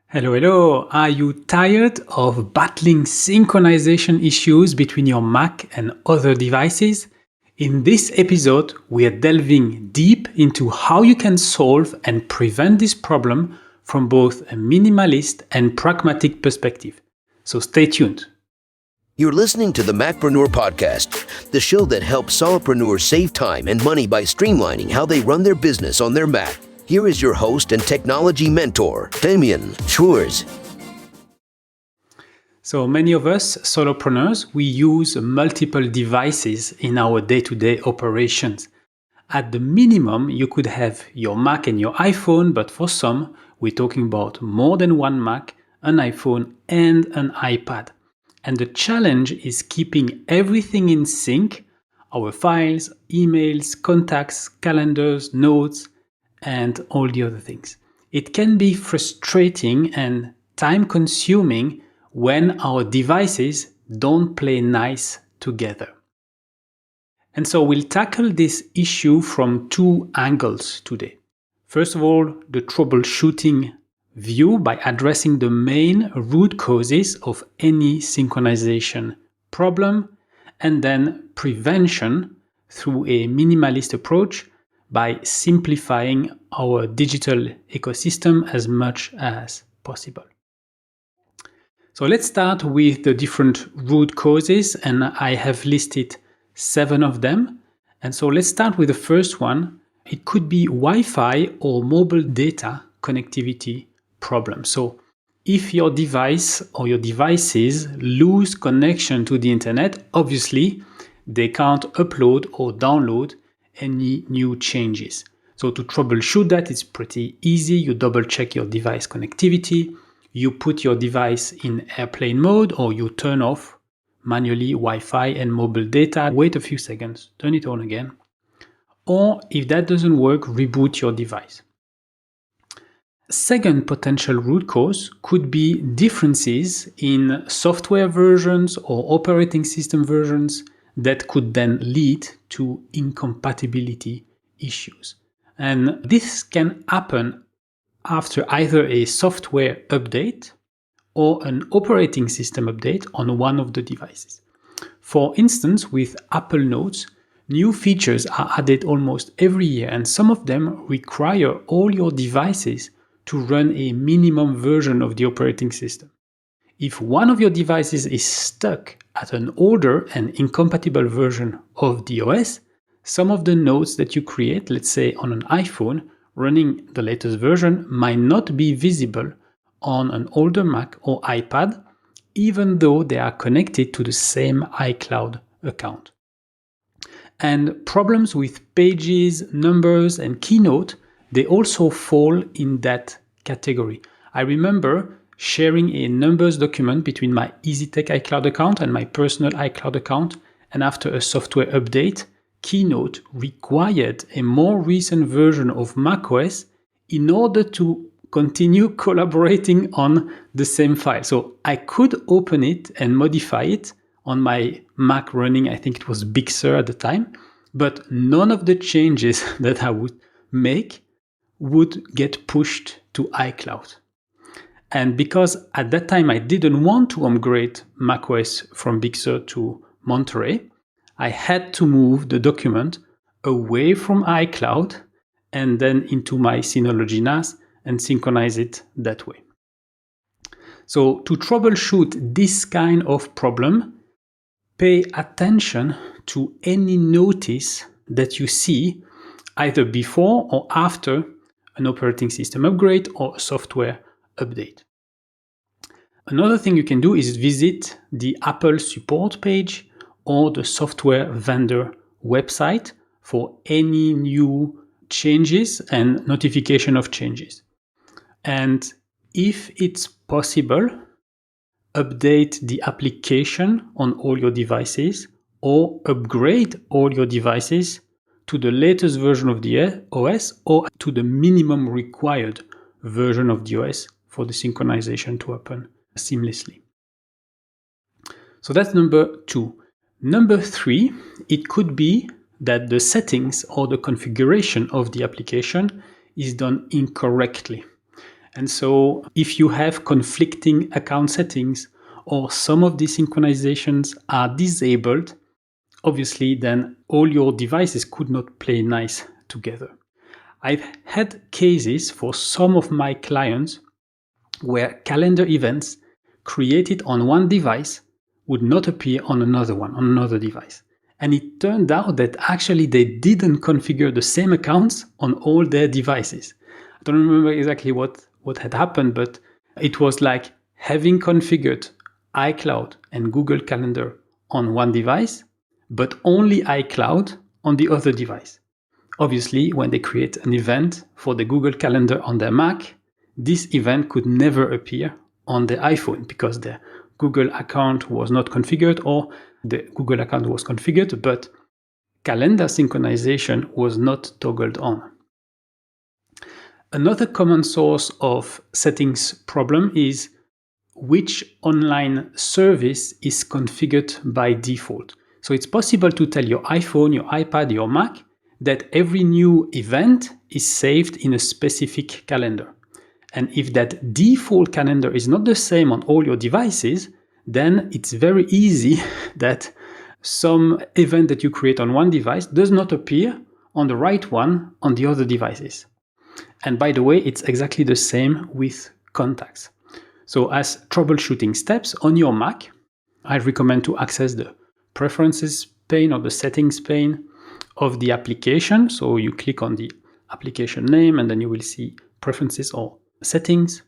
Hello, hello. Are you tired of battling synchronization issues between your Mac and other devices? In this episode, we are delving deep into how you can solve and prevent this problem from both a minimalist and pragmatic perspective. So stay tuned. You're listening to the Macpreneur Podcast, the show that helps solopreneurs save time and money by streamlining how they run their business on their Mac. Here is your host and technology mentor, Damien Schwartz. So many of us solopreneurs, we use multiple devices in our day-to-day operations. At the minimum, you could have your Mac and your iPhone, but for some, we're talking about more than one Mac, an iPhone, and an iPad. And the challenge is keeping everything in sync, our files, emails, contacts, calendars, notes, and all the other things. It can be frustrating and time-consuming when our devices don't play nice together. And so we'll tackle this issue from two angles today. First of all, the troubleshooting view by addressing the main root causes of any synchronization problem, and then prevention through a minimalist approach by simplifying our digital ecosystem as much as possible. So let's start with the different root causes, and I have listed 7 of them. And so let's start with the first one. It could be Wi-Fi or mobile data connectivity problem. So if your device or your devices lose connection to the internet, obviously they can't upload or download any new changes. So to troubleshoot that, it's pretty easy. You double check your device connectivity, you put your device in airplane mode, or you turn off manually Wi-Fi and mobile data, wait a few seconds, turn it on again. Or if that doesn't work, reboot your device. Second potential root cause could be differences in software versions or operating system versions that could then lead to incompatibility issues. And this can happen after either a software update or an operating system update on one of the devices. For instance, with Apple Notes, new features are added almost every year, and some of them require all your devices to run a minimum version of the operating system. If one of your devices is stuck at an older and incompatible version of the OS, some of the notes that you create, let's say on an iPhone, running the latest version might not be visible on an older Mac or iPad, even though they are connected to the same iCloud account. And problems with Pages, Numbers, and Keynote, they also fall in that category. I remember sharing a Numbers document between my EasyTech iCloud account and my personal iCloud account, and after a software update, Keynote required a more recent version of macOS in order to continue collaborating on the same file. So I could open it and modify it on my Mac running, I think it was Big Sur at the time, but none of the changes that I would make would get pushed to iCloud. And because at that time I didn't want to upgrade macOS from Big Sur to Monterey, I had to move the document away from iCloud and then into my Synology NAS and synchronize it that way. So to troubleshoot this kind of problem, pay attention to any notice that you see either before or after an operating system upgrade or a software update. Another thing you can do is visit the Apple support page or the software vendor website for any new changes and notification of changes. And if it's possible, update the application on all your devices or upgrade all your devices to the latest version of the OS or to the minimum required version of the OS for the synchronization to happen seamlessly. So that's number 2. Number 3, it could be that the settings or the configuration of the application is done incorrectly. And so if you have conflicting account settings or some of these synchronizations are disabled, obviously then all your devices could not play nice together. I've had cases for some of my clients where calendar events created on one device would not appear on another one, on another device. And it turned out that actually they didn't configure the same accounts on all their devices. I don't remember exactly what had happened, but it was like having configured iCloud and Google Calendar on one device, but only iCloud on the other device. Obviously, when they create an event for the Google Calendar on their Mac, this event could never appear on the iPhone because the Google account was not configured, or the Google account was configured, but calendar synchronization was not toggled on. Another common source of settings problem is which online service is configured by default. So it's possible to tell your iPhone, your iPad, your Mac that every new event is saved in a specific calendar. And if that default calendar is not the same on all your devices, then it's very easy that some event that you create on one device does not appear on the right one on the other devices. And by the way, it's exactly the same with contacts. So as troubleshooting steps on your Mac, I recommend to access the preferences pane or the settings pane of the application. So you click on the application name and then you will see preferences or settings,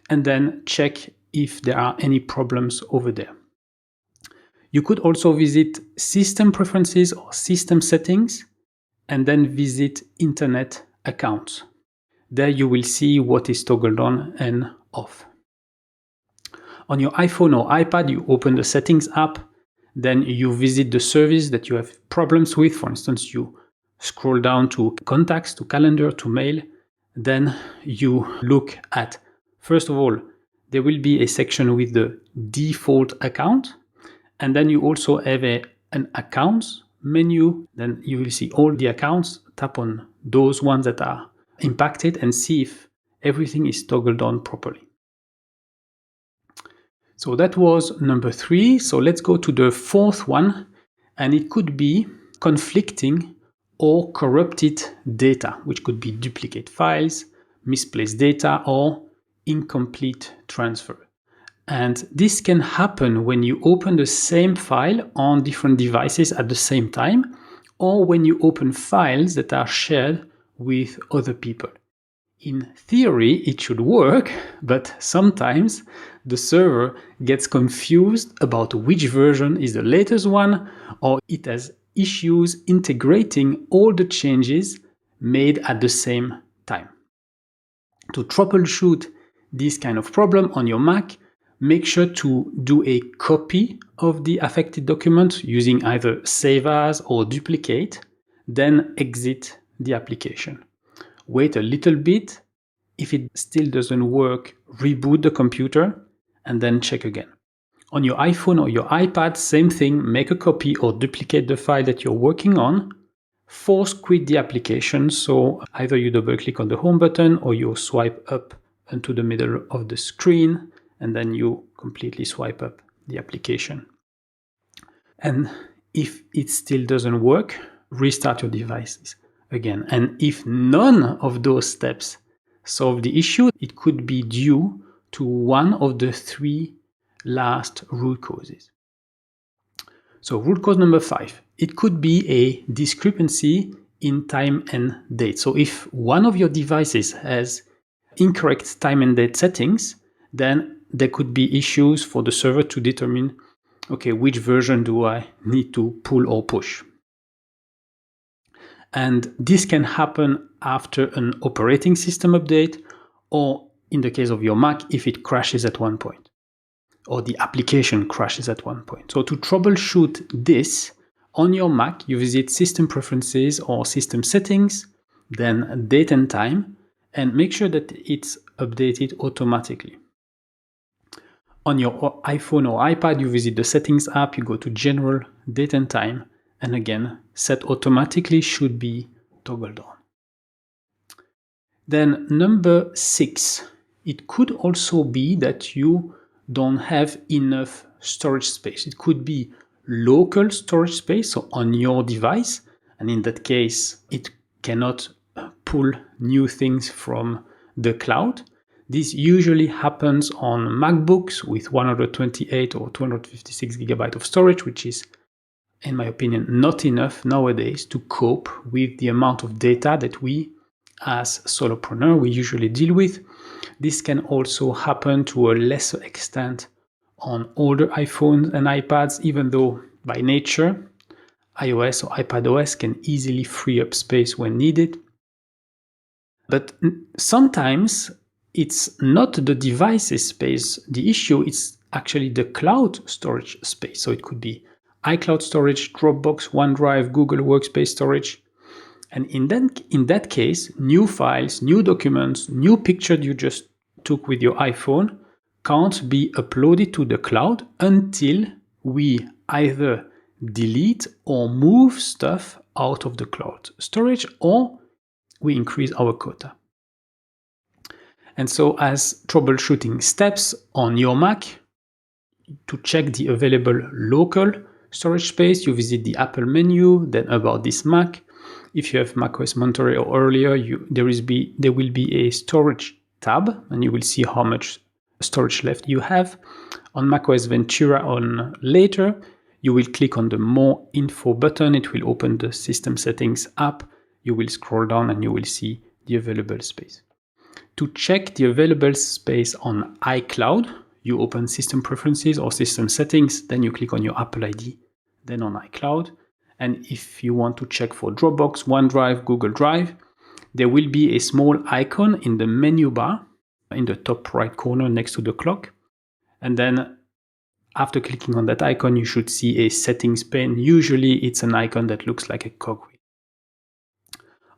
and then check if there are any problems over there. You could also visit system preferences or system settings and then visit internet accounts. There you will see what is toggled on and off. On your iPhone or iPad, you open the settings app, then you visit the service that you have problems with. For instance, you scroll down to contacts, to calendar, to mail. Then you look at, first of all, there will be a section with the default account. And then you also have an accounts menu. Then you will see all the accounts. Tap on those ones that are impacted and see if everything is toggled on properly. So that was number 3. So let's go to the 4th one. And it could be conflicting or corrupted data, which could be duplicate files, misplaced data, or incomplete transfer. And this can happen when you open the same file on different devices at the same time, or when you open files that are shared with other people. In theory, it should work, but sometimes the server gets confused about which version is the latest one, or it has issues integrating all the changes made at the same time. To troubleshoot this kind of problem on your Mac, make sure to do a copy of the affected document using either save as or duplicate, then exit the application. Wait a little bit. If it still doesn't work, reboot the computer and then check again. On your iPhone or your iPad, same thing, make a copy or duplicate the file that you're working on. Force quit the application, so either you double click on the home button or you swipe up into the middle of the screen and then you completely swipe up the application. And if it still doesn't work, restart your devices again. And if none of those steps solve the issue, it could be due to one of the 3 last root causes. So root cause number 5, it could be a discrepancy in time and date. So if one of your devices has incorrect time and date settings, then there could be issues for the server to determine, okay, which version do I need to pull or push? And this can happen after an operating system update, or in the case of your Mac, if it crashes at one point, or the application crashes at one point. So to troubleshoot this on your Mac, you visit System Preferences or System Settings, then Date and Time, and make sure that it's updated automatically. On your iPhone or iPad, you visit the Settings app, you go to General, Date and Time, and again, Set Automatically should be toggled on. Then number 6 It could also be that you don't have enough storage space. It could be local storage space, so on your device, and in that case, it cannot pull new things from the cloud. This usually happens on MacBooks with 128 or 256 gigabytes of storage, which is, in my opinion, not enough nowadays to cope with the amount of data that we, as solopreneur, we usually deal with. This can also happen to a lesser extent on older iPhones and iPads, even though by nature, iOS or iPadOS can easily free up space when needed. But sometimes it's not the device's space the issue, it's actually the cloud storage space. So it could be iCloud storage, Dropbox, OneDrive, Google Workspace storage. And in that case, new files, new documents, new pictures you just took with your iPhone can't be uploaded to the cloud until we either delete or move stuff out of the cloud storage, or we increase our quota. And so as troubleshooting steps on your Mac, to check the available local storage space, you visit the Apple menu, then About This Mac. If you have macOS Monterey or earlier, there will be a storage tab, and you will see how much storage left you have. On macOS Ventura on later, you will click on the More Info button. It will open the System Settings app. You will scroll down and you will see the available space. To check the available space on iCloud, you open System Preferences or System Settings, then you click on your Apple ID, then on iCloud. And if you want to check for Dropbox, OneDrive, Google Drive, there will be a small icon in the menu bar in the top right corner next to the clock. And then after clicking on that icon, you should see a settings pane. Usually it's an icon that looks like a cogwheel.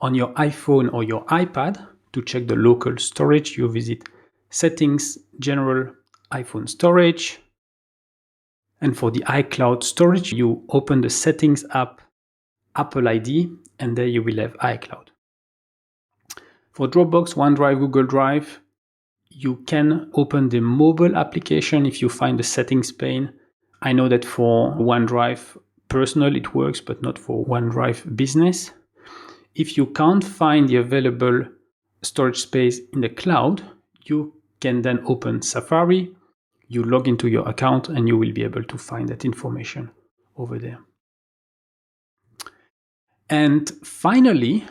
On your iPhone or your iPad, to check the local storage, you visit Settings, General, iPhone Storage. And for the iCloud storage, you open the Settings app, Apple ID, and there you will have iCloud. For Dropbox, OneDrive, Google Drive, you can open the mobile application if you find the settings pane. I know that for OneDrive Personal it works, but not for OneDrive Business. If you can't find the available storage space in the cloud, you can then open Safari, you log into your account, and you will be able to find that information over there. And finally,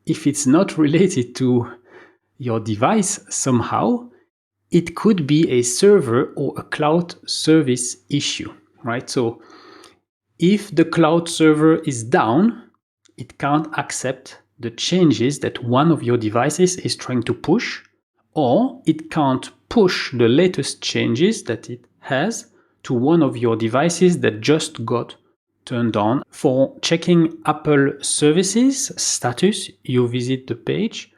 if it's not related to your device somehow, it could be a server or a cloud service issue, right? So if the cloud server is down, it can't accept the changes that one of your devices is trying to push, or it can't push the latest changes that it has to one of your devices that just got turned on. For checking Apple services status, you visit the page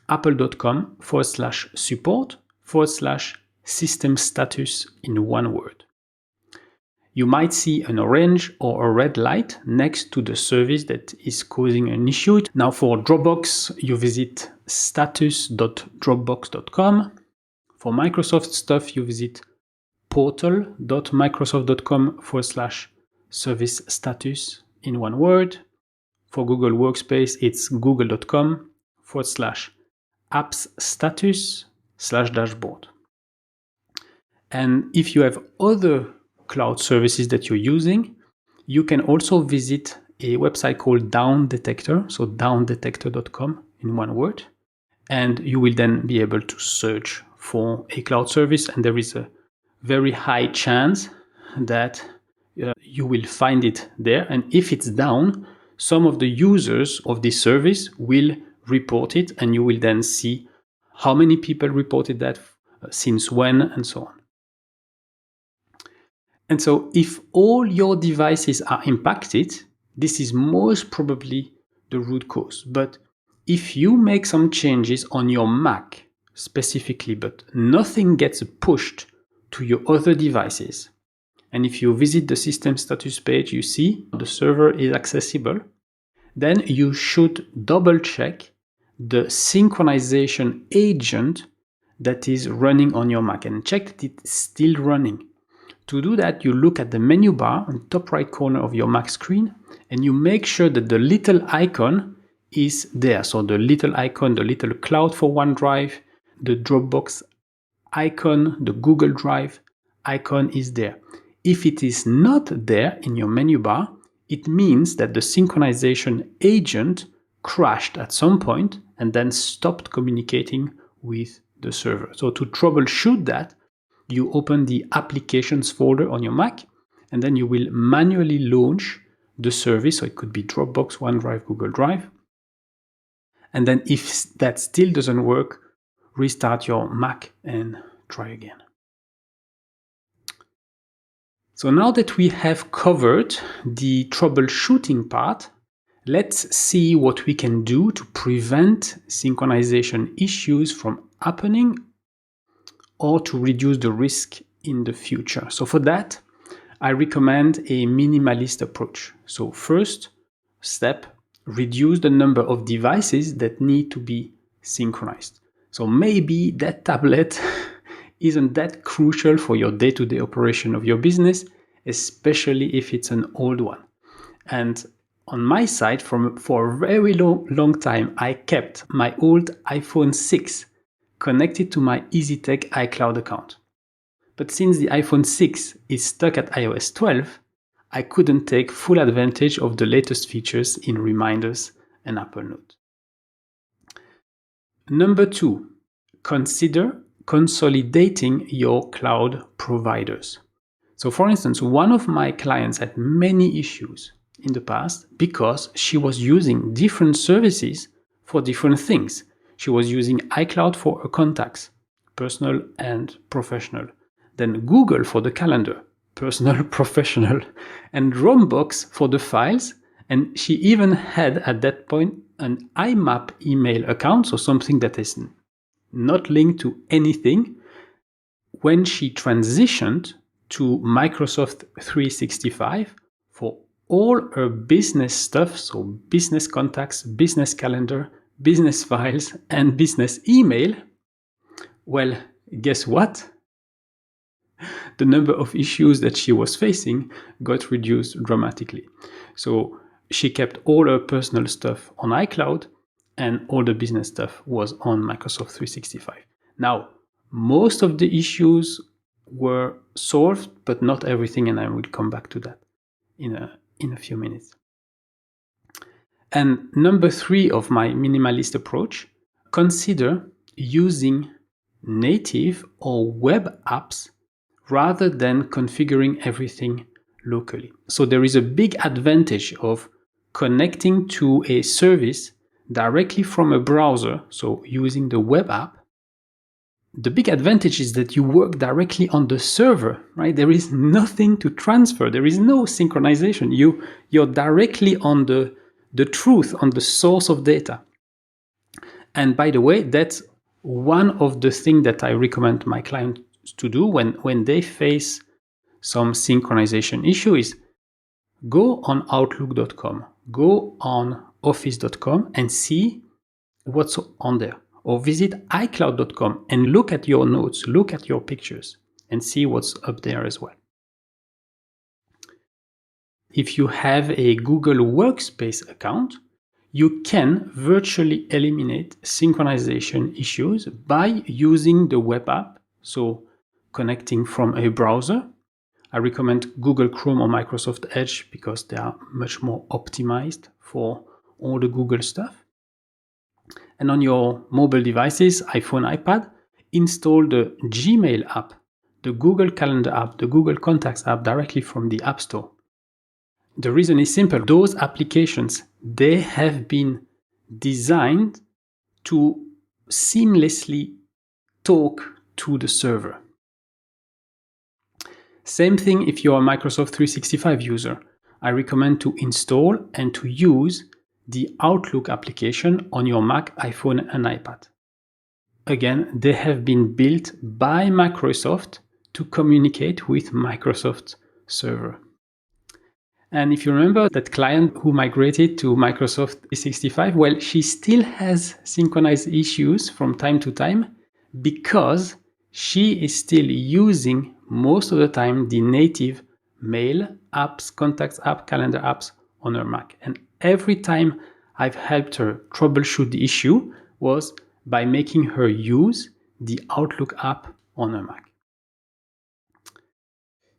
apple.com/support/system status in one word. You might see an orange or a red light next to the service that is causing an issue. Now for Dropbox, you visit status.dropbox.com. For Microsoft stuff, you visit portal.microsoft.com/service status in one word. For Google Workspace, it's google.com/apps status/dashboard. And if you have other cloud services that you're using, you can also visit a website called Down Detector, so downdetector.com in one word, and you will then be able to search for a cloud service, and there is a very high chance that you will find it there. And if it's down, some of the users of this service will report it, and you will then see how many people reported that, since when, and so on. And so if all your devices are impacted, this is most probably the root cause. But if you make some changes on your Mac specifically, but nothing gets pushed to your other devices, and if you visit the system status page, you see the server is accessible, then you should double check the synchronization agent that is running on your Mac and check that it's still running. To do that, you look at the menu bar on the top right corner of your Mac screen and you make sure that the little icon is there. So the little icon, the little cloud for OneDrive, the Dropbox icon, the Google Drive icon is there. If it is not there in your menu bar, it means that the synchronization agent crashed at some point and then stopped communicating with the server. So to troubleshoot that, you open the applications folder on your Mac, and then you will manually launch the service. So it could be Dropbox, OneDrive, Google Drive. And then if that still doesn't work, restart your Mac and try again. So now that we have covered the troubleshooting part, let's see what we can do to prevent synchronization issues from happening or to reduce the risk in the future. So for that, I recommend a minimalist approach. So first step, reduce the number of devices that need to be synchronized. So maybe that tablet isn't that crucial for your day-to-day operation of your business, especially if it's an old one. And on my side, for a very long time, I kept my old iPhone 6 connected to my EasyTech iCloud account. But since the iPhone 6 is stuck at iOS 12, I couldn't take full advantage of the latest features in Reminders and Apple Note. Number 2, consider consolidating your cloud providers. So for instance, one of my clients had many issues in the past because she was using different services for different things. She was using iCloud for her contacts, personal and professional. Then Google for the calendar, personal, professional, and Dropbox for the files. And she even had at that point an IMAP email account, so something that is not linked to anything. When she transitioned to Microsoft 365 for all her business stuff, so business contacts, business calendar, business files, and business email, well, guess what? The number of issues that she was facing got reduced dramatically. So she kept all her personal stuff on iCloud and all the business stuff was on Microsoft 365. Now, most of the issues were solved, but not everything, and I will come back to that in a few minutes. And number 3 of my minimalist approach, consider using native or web apps rather than configuring everything locally. So there is a big advantage of connecting to a service directly from a browser, so using the web app. The big advantage is that you work directly on the server, right? There is nothing to transfer. There is no synchronization. You're directly on the truth, on the source of data. And by the way, that's one of the things that I recommend my clients to do when they face some synchronization issue is go on Outlook.com, go on Office.com and see what's on there. Or visit iCloud.com and look at your notes, look at your pictures, and see what's up there as well. If you have a Google Workspace account, you can virtually eliminate synchronization issues by using the web app, so connecting from a browser. I recommend Google Chrome or Microsoft Edge because they are much more optimized for all the Google stuff. And on your mobile devices, iPhone, iPad, install the Gmail app, the Google Calendar app, the Google Contacts app directly from the App Store. The reason is simple. Those applications, they have been designed to seamlessly talk to the server. Same thing if you're a Microsoft 365 user. I recommend to install and to use the Outlook application on your Mac, iPhone, and iPad. Again, they have been built by Microsoft to communicate with Microsoft server. And if you remember that client who migrated to Microsoft 365, well, she still has synchronized issues from time to time because she is still using most of the time the native Mail apps, Contacts app, Calendar apps on her Mac. And every time I've helped her troubleshoot the issue was by making her use the Outlook app on her Mac.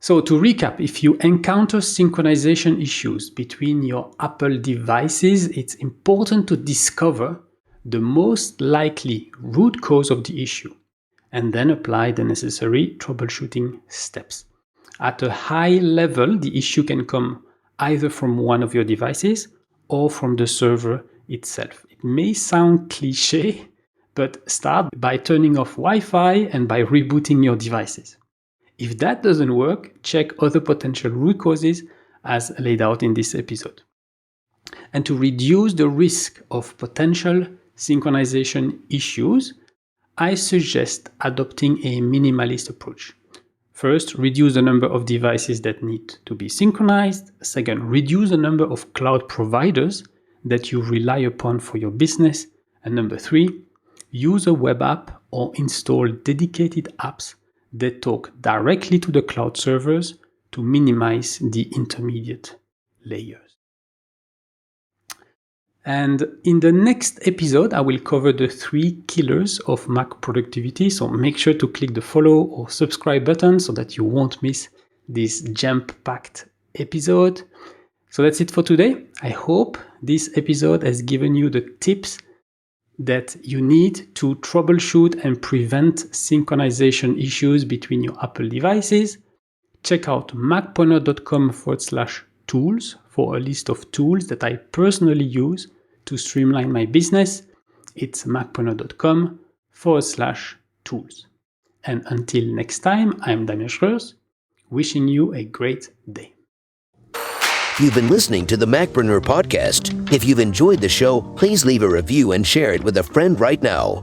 So to recap, if you encounter synchronization issues between your Apple devices, it's important to discover the most likely root cause of the issue and then apply the necessary troubleshooting steps. At a high level, the issue can come either from one of your devices or from the server itself. It may sound cliché, but start by turning off Wi-Fi and by rebooting your devices. If that doesn't work, check other potential root causes as laid out in this episode. And to reduce the risk of potential synchronization issues, I suggest adopting a minimalist approach. First, reduce the number of devices that need to be synchronized. Second, reduce the number of cloud providers that you rely upon for your business. And number 3, use a web app or install dedicated apps that talk directly to the cloud servers to minimize the intermediate layers. And in the next episode, I will cover the 3 killers of Mac productivity. So make sure to click the follow or subscribe button so that you won't miss this jam-packed episode. So that's it for today. I hope this episode has given you the tips that you need to troubleshoot and prevent synchronization issues between your Apple devices. Check out macpreneur.com/tools for a list of tools that I personally use to streamline my business. It's macpreneur.com/tools. And until next time, I'm Damien Schreurs, wishing you a great day. You've been listening to the Macpreneur podcast. If you've enjoyed the show, please leave a review and share it with a friend right now.